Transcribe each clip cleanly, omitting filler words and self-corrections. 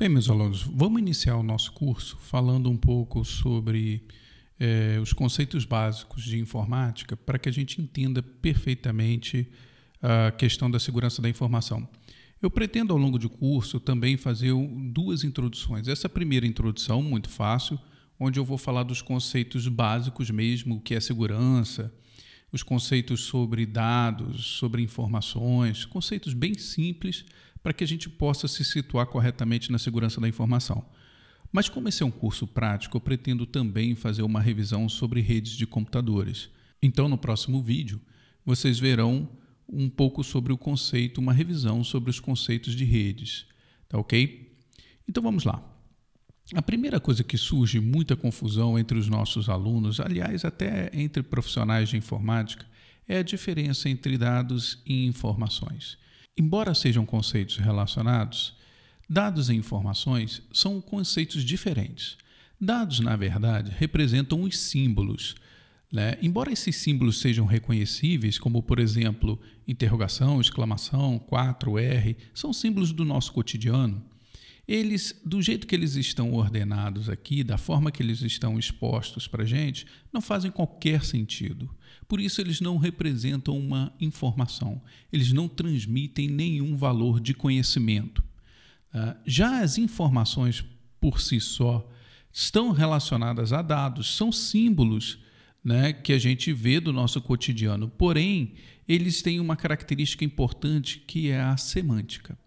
Bem, meus alunos, vamos iniciar o nosso curso falando um pouco sobre os conceitos básicos de informática para que a gente entenda perfeitamente a questão da segurança da informação. Eu pretendo, ao longo do curso, também fazer duas introduções. Essa primeira introdução, muito fácil, onde eu vou falar dos conceitos básicos mesmo, o que é segurança, os conceitos sobre dados, sobre informações, conceitos bem simples para que a gente possa se situar corretamente na segurança da informação. Mas como esse é um curso prático, eu pretendo também fazer uma revisão sobre redes de computadores. Então, no próximo vídeo, vocês verão um pouco sobre o conceito, uma revisão sobre os conceitos de redes. Tá ok? Então, vamos lá. A primeira coisa que surge muita confusão entre os nossos alunos, aliás, até entre profissionais de informática, é a diferença entre dados e informações. Embora sejam conceitos relacionados, dados e informações são conceitos diferentes. Dados, na verdade, representam os símbolos, né? Embora esses símbolos sejam reconhecíveis, como, por exemplo, interrogação, exclamação, 4R, são símbolos do nosso cotidiano, eles, do jeito que eles estão ordenados aqui, da forma que eles estão expostos para a gente, não fazem qualquer sentido. Por isso, eles não representam uma informação. Eles não transmitem nenhum valor de conhecimento. Já as informações, por si só, estão relacionadas a dados, são símbolos, né, que a gente vê do nosso cotidiano. Porém, eles têm uma característica importante, que é a semântica.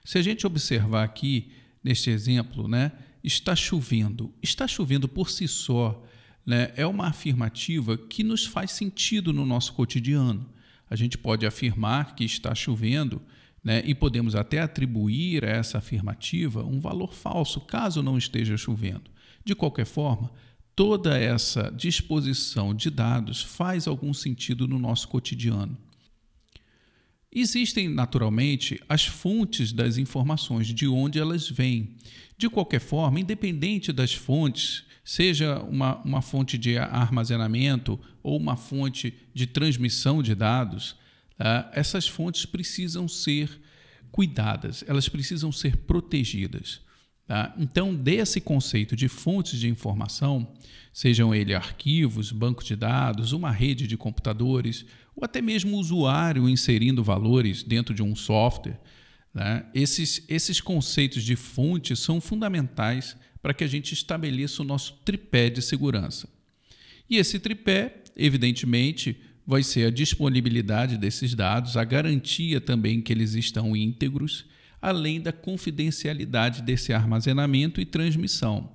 Se a gente observar aqui, neste exemplo, né, está chovendo. Está chovendo por si só, né, é uma afirmativa que nos faz sentido no nosso cotidiano. A gente pode afirmar que está chovendo, né, e podemos até atribuir a essa afirmativa um valor falso, caso não esteja chovendo. De qualquer forma, toda essa disposição de dados faz algum sentido no nosso cotidiano. Existem, naturalmente, as fontes das informações, de onde elas vêm. De qualquer forma, independente das fontes, seja uma fonte de armazenamento ou uma fonte de transmissão de dados, essas fontes precisam ser cuidadas, elas precisam ser protegidas. Então, desse conceito de fontes de informação, sejam eles arquivos, banco de dados, uma rede de computadores, ou até mesmo o usuário inserindo valores dentro de um software, né? Esses conceitos de fonte são fundamentais para que a gente estabeleça o nosso tripé de segurança. E esse tripé, evidentemente, vai ser a disponibilidade desses dados, a garantia também que eles estão íntegros, além da confidencialidade desse armazenamento e transmissão.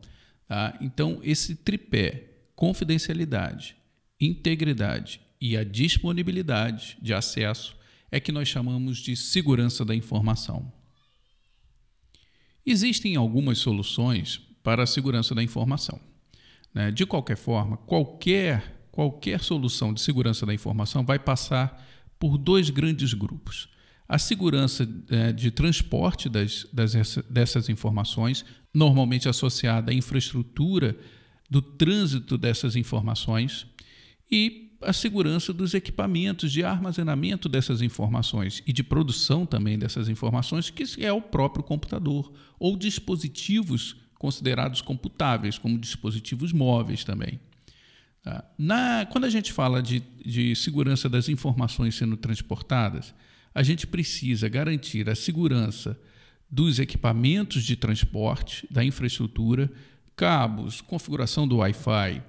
Então, esse tripé, confidencialidade, integridade e a disponibilidade de acesso é que nós chamamos de segurança da informação. Existem algumas soluções para a segurança da informação, né? De qualquer forma, qualquer solução de segurança da informação vai passar por dois grandes grupos. A segurança de transporte dessas informações, normalmente associada à infraestrutura do trânsito dessas informações, e a segurança dos equipamentos de armazenamento dessas informações e de produção também dessas informações, que é o próprio computador, ou dispositivos considerados computáveis, como dispositivos móveis também. Quando a gente fala de segurança das informações sendo transportadas, a gente precisa garantir a segurança dos equipamentos de transporte, da infraestrutura, cabos, configuração do Wi-Fi,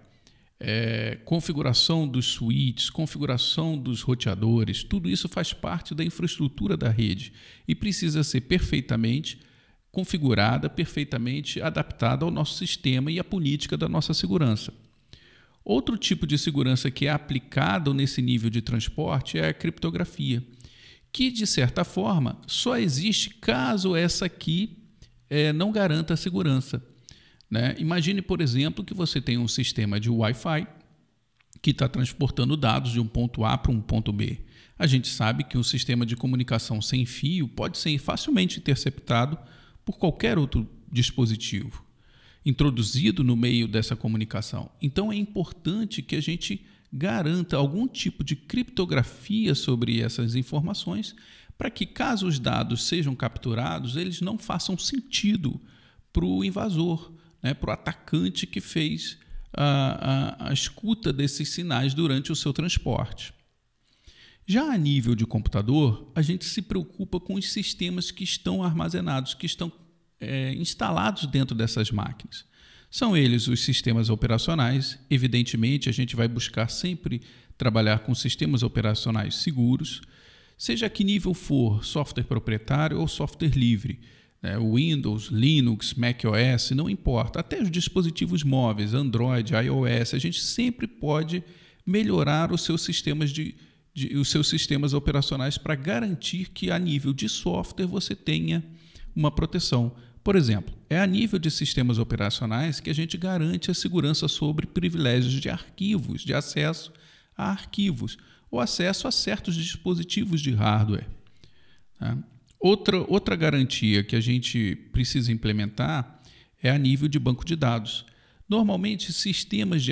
configuração dos switches, configuração dos roteadores, tudo isso faz parte da infraestrutura da rede e precisa ser perfeitamente configurada, perfeitamente adaptada ao nosso sistema e à política da nossa segurança. Outro tipo de segurança que é aplicado nesse nível de transporte é a criptografia, que, de certa forma, só existe caso essa aqui não garanta a segurança, né? Imagine, por exemplo, que você tem um sistema de Wi-Fi que está transportando dados de um ponto A para um ponto B. A gente sabe que um sistema de comunicação sem fio pode ser facilmente interceptado por qualquer outro dispositivo introduzido no meio dessa comunicação. Então, é importante que a gente garanta algum tipo de criptografia sobre essas informações para que, caso os dados sejam capturados, eles não façam sentido para o invasor, né, para o atacante que fez a escuta desses sinais durante o seu transporte. Já a nível de computador, a gente se preocupa com os sistemas que estão armazenados, que estão instalados dentro dessas máquinas. São eles os sistemas operacionais. Evidentemente, a gente vai buscar sempre trabalhar com sistemas operacionais seguros, seja a que nível for, software proprietário ou software livre. Windows, Linux, macOS, não importa. Até os dispositivos móveis, Android, iOS, a gente sempre pode melhorar os seus sistemas os seus sistemas operacionais para garantir que a nível de software você tenha uma proteção. Por exemplo, é a nível de sistemas operacionais que a gente garante a segurança sobre privilégios de arquivos, de acesso a arquivos ou acesso a certos dispositivos de hardware. Tá? Outra garantia que a gente precisa implementar é a nível de banco de dados. Normalmente, sistemas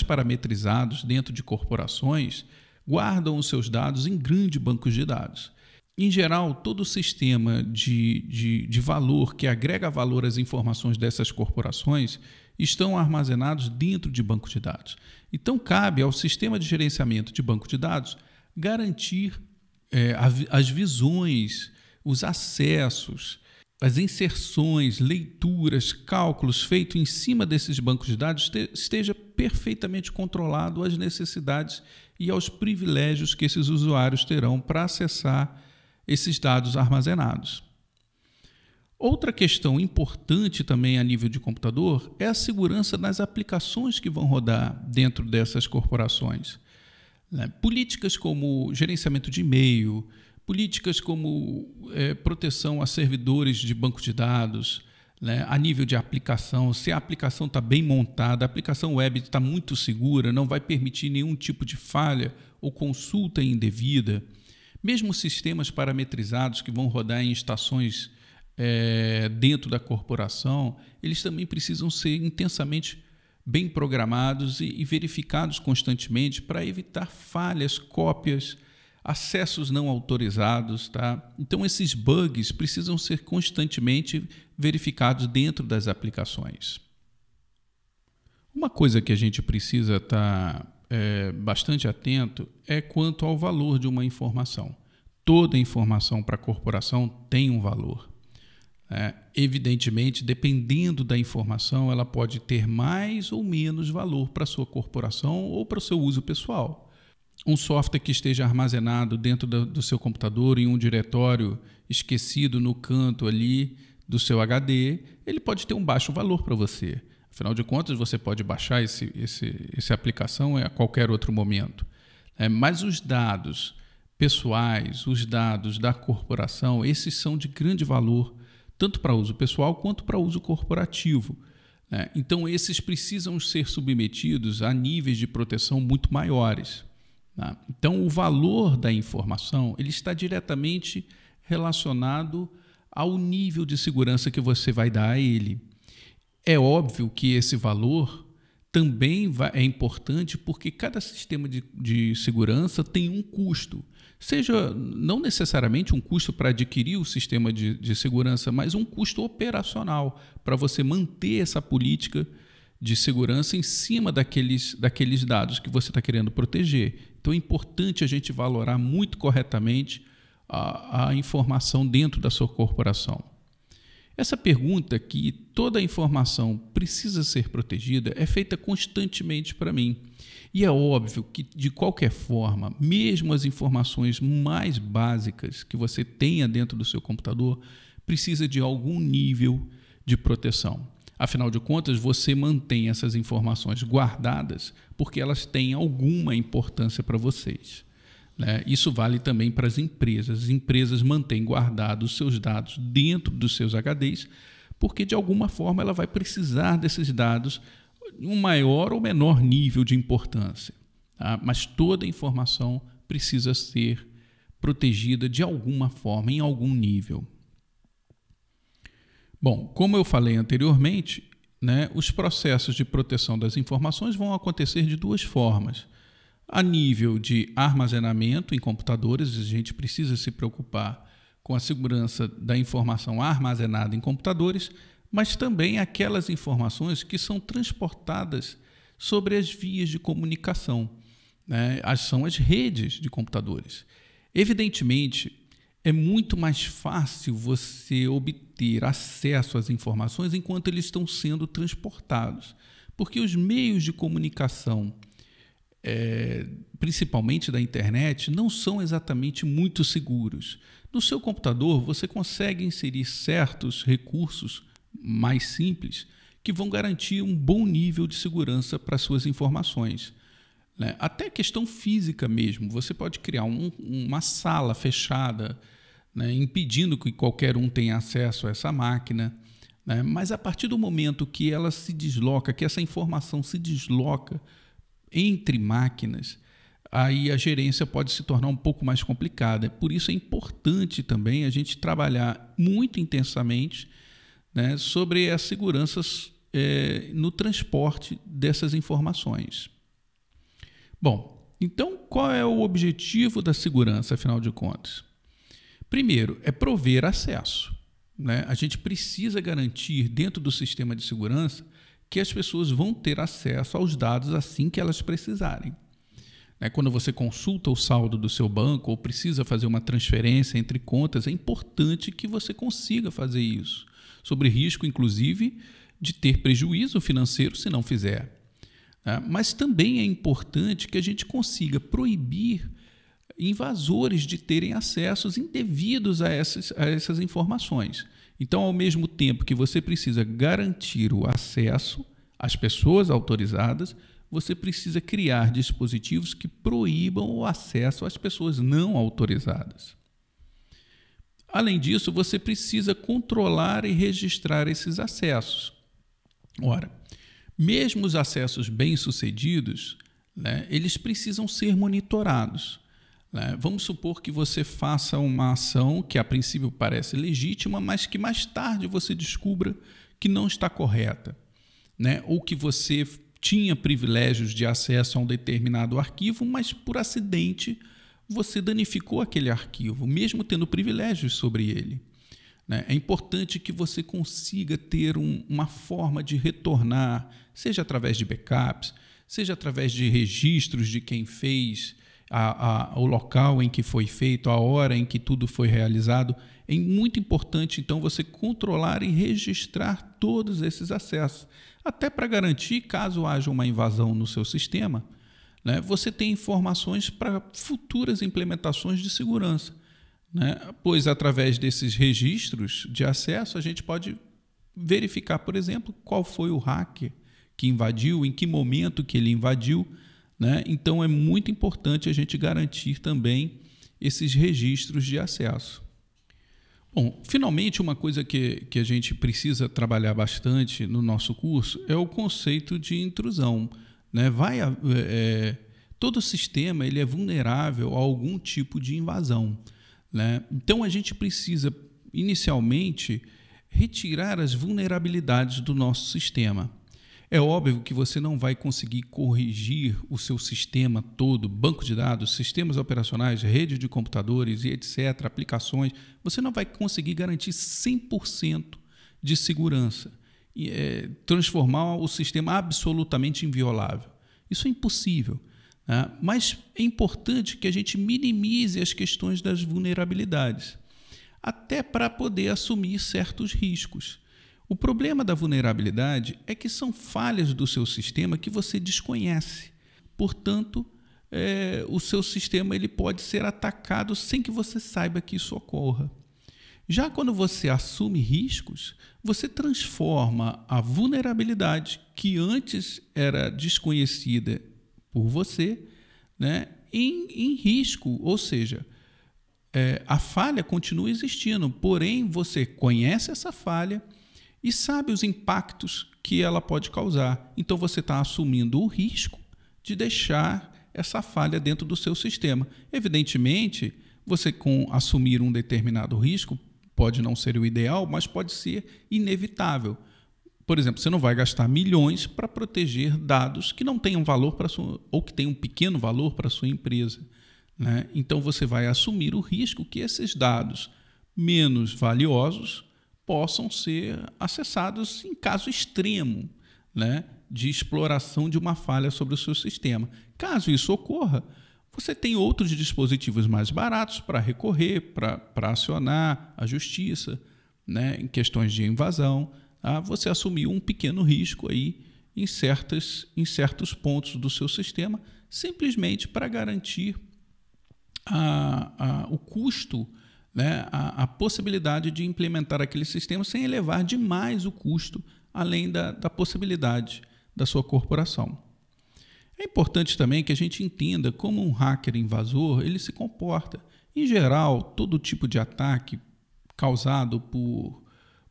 parametrizados dentro de corporações guardam os seus dados em grandes bancos de dados. Em geral, todo sistema de valor que agrega valor às informações dessas corporações estão armazenados dentro de bancos de dados. Então, cabe ao sistema de gerenciamento de banco de dados garantir as visões, os acessos, as inserções, leituras, cálculos feitos em cima desses bancos de dados esteja perfeitamente controlado às necessidades e aos privilégios que esses usuários terão para acessar esses dados armazenados. Outra questão importante também a nível de computador é a segurança das aplicações que vão rodar dentro dessas corporações. Políticas como gerenciamento de e-mail, políticas como proteção a servidores de banco de dados, a nível de aplicação, se a aplicação está bem montada, a aplicação web está muito segura, não vai permitir nenhum tipo de falha ou consulta indevida. Mesmo sistemas parametrizados que vão rodar em estações dentro da corporação, eles também precisam ser intensamente bem programados e verificados constantemente para evitar falhas, cópias, acessos não autorizados. Tá? Então, esses bugs precisam ser constantemente verificados dentro das aplicações. Uma coisa que a gente precisa estar bastante atento é quanto ao valor de uma informação. Toda informação para a corporação tem um valor. Evidentemente, dependendo da informação, ela pode ter mais ou menos valor para a sua corporação ou para o seu uso pessoal. Um software que esteja armazenado dentro do seu computador em um diretório esquecido no canto ali do seu HD, ele pode ter um baixo valor para você. Afinal de contas, você pode baixar essa aplicação a qualquer outro momento. Mas os dados pessoais, os dados da corporação, esses são de grande valor, tanto para uso pessoal quanto para uso corporativo. Então, esses precisam ser submetidos a níveis de proteção muito maiores. Então, o valor da informação ele está diretamente relacionado ao nível de segurança que você vai dar a ele. É óbvio que esse valor também é importante porque cada sistema de segurança tem um custo. Seja não necessariamente um custo para adquirir o sistema de segurança, mas um custo operacional para você manter essa política de segurança em cima daqueles dados que você está querendo proteger. Então é importante a gente valorar muito corretamente a informação dentro da sua corporação. Essa pergunta que toda a informação precisa ser protegida é feita constantemente para mim. E é óbvio que, de qualquer forma, mesmo as informações mais básicas que você tenha dentro do seu computador, precisa de algum nível de proteção. Afinal de contas, você mantém essas informações guardadas porque elas têm alguma importância para vocês. Isso vale também para as empresas. As empresas mantêm guardados os seus dados dentro dos seus HDs porque, de alguma forma, ela vai precisar desses dados em um maior ou menor nível de importância. Tá? Mas toda a informação precisa ser protegida de alguma forma, em algum nível. Bom, como eu falei anteriormente, os processos de proteção das informações vão acontecer de duas formas. A nível de armazenamento em computadores, a gente precisa se preocupar com a segurança da informação armazenada em computadores, mas também aquelas informações que são transportadas sobre as vias de comunicação, né? São as redes de computadores. Evidentemente, é muito mais fácil você obter acesso às informações enquanto eles estão sendo transportados, porque os meios de comunicação, principalmente da internet, não são exatamente muito seguros. No seu computador, você consegue inserir certos recursos mais simples que vão garantir um bom nível de segurança para suas informações, né? Até questão física mesmo. Você pode criar uma sala fechada, né, impedindo que qualquer um tenha acesso a essa máquina, né? Mas a partir do momento que ela se desloca, que essa informação se desloca entre máquinas, aí a gerência pode se tornar um pouco mais complicada. Por isso é importante também a gente trabalhar muito intensamente, né, sobre as seguranças no transporte dessas informações. Bom, então qual é o objetivo da segurança, afinal de contas? Primeiro, é prover acesso, né? A gente precisa garantir dentro do sistema de segurança que as pessoas vão ter acesso aos dados assim que elas precisarem. Quando você consulta o saldo do seu banco ou precisa fazer uma transferência entre contas, é importante que você consiga fazer isso, sob risco, inclusive, de ter prejuízo financeiro se não fizer. Mas também é importante que a gente consiga proibir invasores de terem acessos indevidos a essas informações. Então, ao mesmo tempo que você precisa garantir o acesso às pessoas autorizadas, você precisa criar dispositivos que proíbam o acesso às pessoas não autorizadas. Além disso, você precisa controlar e registrar esses acessos. Ora, mesmo os acessos bem-sucedidos, né, eles precisam ser monitorados. Vamos supor que você faça uma ação que a princípio parece legítima, mas que mais tarde você descubra que não está correta, né? Ou que você tinha privilégios de acesso a um determinado arquivo, mas por acidente você danificou aquele arquivo, mesmo tendo privilégios sobre ele. É importante que você consiga ter uma forma de retornar, seja através de backups, seja através de registros de quem fez, o local em que foi feito, a hora em que tudo foi realizado. É muito importante, então, você controlar e registrar todos esses acessos, até para garantir, caso haja uma invasão no seu sistema, né, você tem informações para futuras implementações de segurança, né? Pois, através desses registros de acesso, a gente pode verificar, por exemplo, qual foi o hacker que invadiu, em que momento que ele invadiu, né? Então, é muito importante a gente garantir também esses registros de acesso. Bom, finalmente, uma coisa que a gente precisa trabalhar bastante no nosso curso é o conceito de intrusão, né? Todo sistema ele é vulnerável a algum tipo de invasão, né? Então, a gente precisa, inicialmente, retirar as vulnerabilidades do nosso sistema. É óbvio que você não vai conseguir corrigir o seu sistema todo, banco de dados, sistemas operacionais, rede de computadores e etc., aplicações. Você não vai conseguir garantir 100% de segurança e transformar o sistema absolutamente inviolável. Isso é impossível, né? Mas é importante que a gente minimize as questões das vulnerabilidades, até para poder assumir certos riscos. O problema da vulnerabilidade é que são falhas do seu sistema que você desconhece. Portanto, o seu sistema ele pode ser atacado sem que você saiba que isso ocorra. Já quando você assume riscos, você transforma a vulnerabilidade que antes era desconhecida por você, né, em risco, ou seja, a falha continua existindo, porém você conhece essa falha e sabe os impactos que ela pode causar. Então, você está assumindo o risco de deixar essa falha dentro do seu sistema. Evidentemente, você, com assumir um determinado risco, pode não ser o ideal, mas pode ser inevitável. Por exemplo, você não vai gastar milhões para proteger dados que não tenham valor para ou que tenham um pequeno valor para a sua empresa, né? Então, você vai assumir o risco que esses dados, menos valiosos possam ser acessados em caso extremo, né, de exploração de uma falha sobre o seu sistema. Caso isso ocorra, você tem outros dispositivos mais baratos para recorrer, para acionar a justiça, né, em questões de invasão. Você assumiu um pequeno risco aí em certos pontos do seu sistema, simplesmente para garantir o custo, né, a possibilidade de implementar aquele sistema sem elevar demais o custo, além da possibilidade da sua corporação. É importante também que a gente entenda como um hacker invasor ele se comporta. Em geral, todo tipo de ataque causado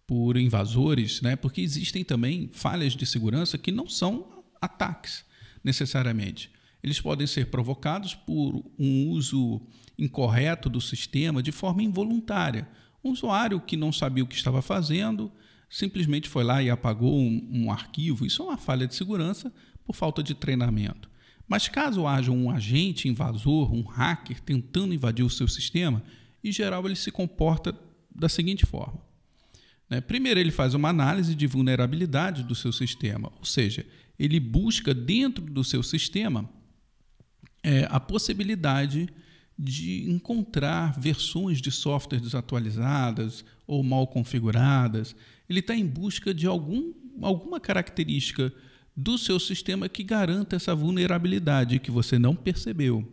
por invasores, né, porque existem também falhas de segurança que não são ataques necessariamente. Eles podem ser provocados por um uso incorreto do sistema de forma involuntária. Um usuário que não sabia o que estava fazendo simplesmente foi lá e apagou um arquivo. Isso é uma falha de segurança por falta de treinamento. Mas caso haja um agente invasor, um hacker tentando invadir o seu sistema, em geral ele se comporta da seguinte forma. Primeiro, ele faz uma análise de vulnerabilidade do seu sistema, ou seja, ele busca dentro do seu sistema a possibilidade de encontrar versões de software desatualizadas ou mal configuradas. Ele está em busca de alguma característica do seu sistema que garanta essa vulnerabilidade que você não percebeu.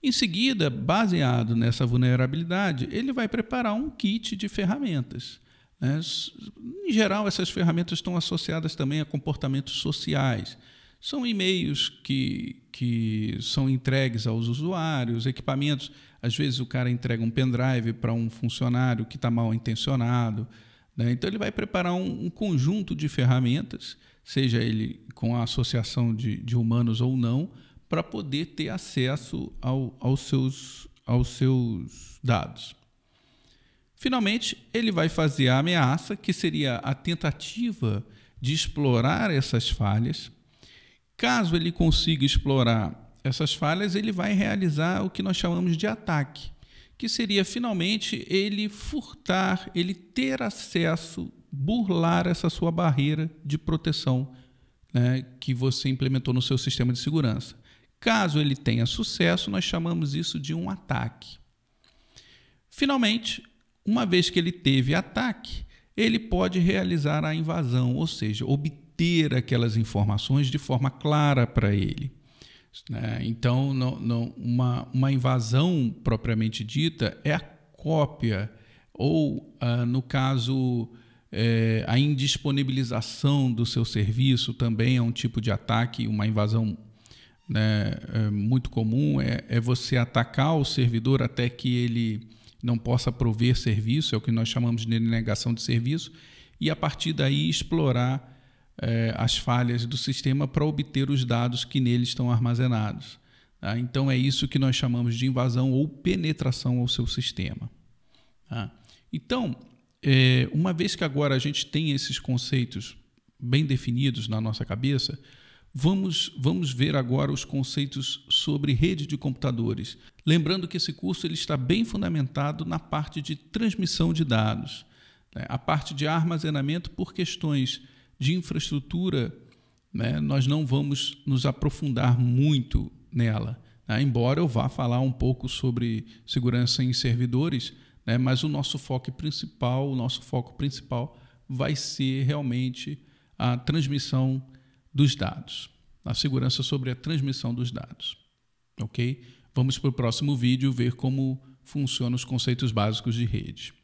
Em seguida, baseado nessa vulnerabilidade, ele vai preparar um kit de ferramentas. Em geral, essas ferramentas estão associadas também a comportamentos sociais. São e-mails que são entregues aos usuários, equipamentos. Às vezes o cara entrega um pendrive para um funcionário que está mal intencionado, né? Então ele vai preparar um conjunto de ferramentas, seja ele com a associação de humanos ou não, para poder ter acesso aos seus dados. Finalmente, ele vai fazer a ameaça, que seria a tentativa de explorar essas falhas. Caso ele consiga explorar essas falhas, ele vai realizar o que nós chamamos de ataque, que seria, finalmente, ele furtar, ele ter acesso, burlar essa sua barreira de proteção, né, que você implementou no seu sistema de segurança. Caso ele tenha sucesso, nós chamamos isso de um ataque. Finalmente, uma vez que ele teve ataque, ele pode realizar a invasão, ou seja, obter aquelas informações de forma clara para ele. Então, uma invasão propriamente dita é a cópia ou, no caso, a indisponibilização do seu serviço também é um tipo de ataque. Uma invasão, né, muito comum é você atacar o servidor até que ele não possa prover serviço, é o que nós chamamos de negação de serviço, e a partir daí explorar as falhas do sistema para obter os dados que nele estão armazenados. Tá? Então é isso que nós chamamos de invasão ou penetração ao seu sistema. Tá? Então, uma vez que agora a gente tem esses conceitos bem definidos na nossa cabeça, vamos ver agora os conceitos sobre rede de computadores. Lembrando que esse curso ele está bem fundamentado na parte de transmissão de dados. A parte de armazenamento, por questões de infraestrutura, né, nós não vamos nos aprofundar muito nela. Embora eu vá falar um pouco sobre segurança em servidores, né, mas o nosso foco principal vai ser realmente a transmissão dos dados, a segurança sobre a transmissão dos dados. Ok? Vamos para o próximo vídeo ver como funcionam os conceitos básicos de rede.